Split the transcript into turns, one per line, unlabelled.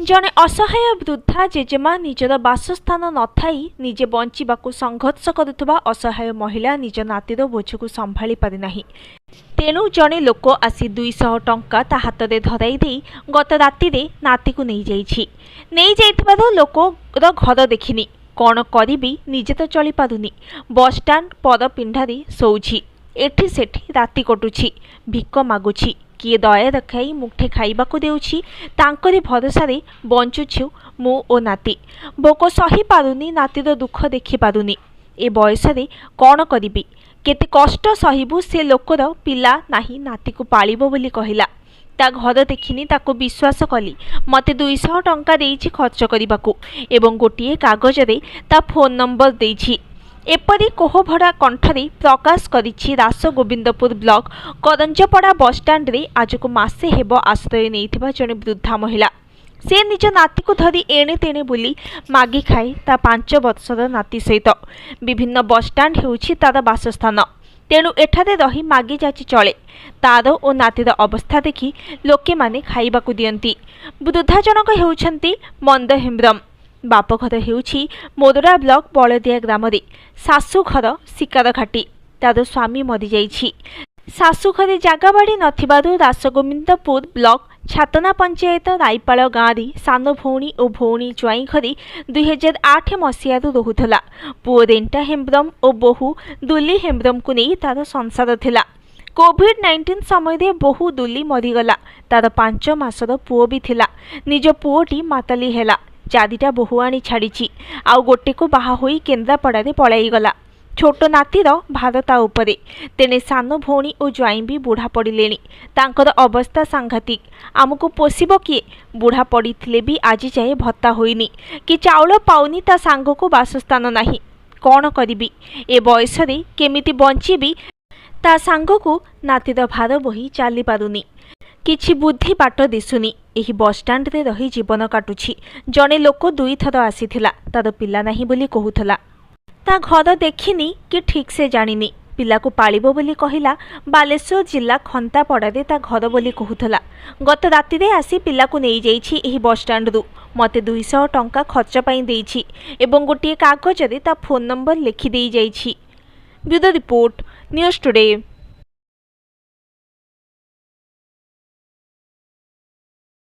जड़े असहाय वृद्धा जेजेमा निजर बासस्थान नथाई निजे बंचिबाकु संघर्ष करुवा असहाय महिला निज नातीर बोझ संभाली पारि नाही। तेणु जड़े लोक आसी 200 टंका ता हाथ में धराई दे गत राति नाती को नहीं जाइथिबारु लोकर घर देखिनी कौन करी निजे तो चली पारुनी। बस स्टाण्ड पर पिंढारे शोची एठी सेठी राति कटुछि भिक मागुछि किए दया रखाई मुठे खाइबाकू देउछि तांकरी भरोसारे बंचुछु मु ओ नाती। भोक सही पारुनी नातीर दुख देखि पारुनी। ए बयसरे कौन करिबी केते कष्ट सहिबु से लोकर पिला नाही नाती को पालिबो बोली कहिला। ता घर देखिनी ताको विश्वास कली मते 200 टंका देइछि खर्च करिबाकू एवं गोटिए कागज रे ता फोन नंबर देइछि। एपरी कोहभरा कंठरे प्रकाश करिछि रासगोविंदपुर ब्लॉक करंजपड़ा बस स्टाण्ड रे आज को मासे हेब आश्रय नैथिबा जणे वृद्धा महिला। से निज नाती को धरी एणे तेणे बुली मागी खाए ता 5 वर्षर नाती सहित। विभिन्न बस स्टाण्ड हेउछि तार बासस्थान। तेणु एठारे रही मागी जाची चले। तार ओ नातीर अवस्था देखि लोके माने खाइबाकू दियंती। वृद्धा जनक हेउछंती मंद हेम्ब्रम। बाप घर हेउछि मोदरा ब्लॉक बलदिया ग्राम रे। सासु घर शिकार घाटी। तार स्वामी मरी जाइछि। सासु घरे जागा बाड़ी नथिबारु रासगोविंदपुर ब्लॉक छातना पंचायत राईपाल गाँव रे सान भौणी और भौणी ज्वाई घरे 2008 मसीहारू रहुथला। पुओ रेंटा हेम्ब्रम और बोहू दुली हेम्ब्रम को नहीं तार संसार थिला। कोविड-19 समय बोहू दुली मरीगला। तार 5 मासर पुओ भी थिला। निज पुओटी माताली हेला। 4टा बोहू आनी छाड़ी आउ गोटे को बाहा होई केन्द्रापड़ा पलाई गला। छोट नातीर भारता उपरे तेने सान भौणी और ज्वाई भी बुढ़ा पड़िले। तांकर अवस्था सांघातिक। आमको पोषिब किए बुढ़ा पड़िथिले भी आज जाए भत्ता होइनी कि चाउल पाउनी ता सांग को बासस्थान नाही। कौन करिबी ए बयसरे केमिति बंचिबी ता सांग को नातीर भार बोही चली पारुनी। किछि बुद्धि बाट दिसुनी। एही बस स्टाण्ड रे रही जीवन काटुछि। जणे लोक 2 थर आसीथिला तार पिला नाही बोली कहूथला। ता घर देखिनी कि ठीक से जानिनी। पिला को पालिबो बोली कहिला। बालेश्वर जिला खंतापड़ारे ता घर बोली कहूथला। गत राति रे आसी पिला को नहीं जाइछि एही बस स्टाण्ड रु मते 200 टंका खर्च पई देइछि एवं गोटिए कागज रे ता फोन नंबर लिखि देइ जाइछि। Bureau report news today.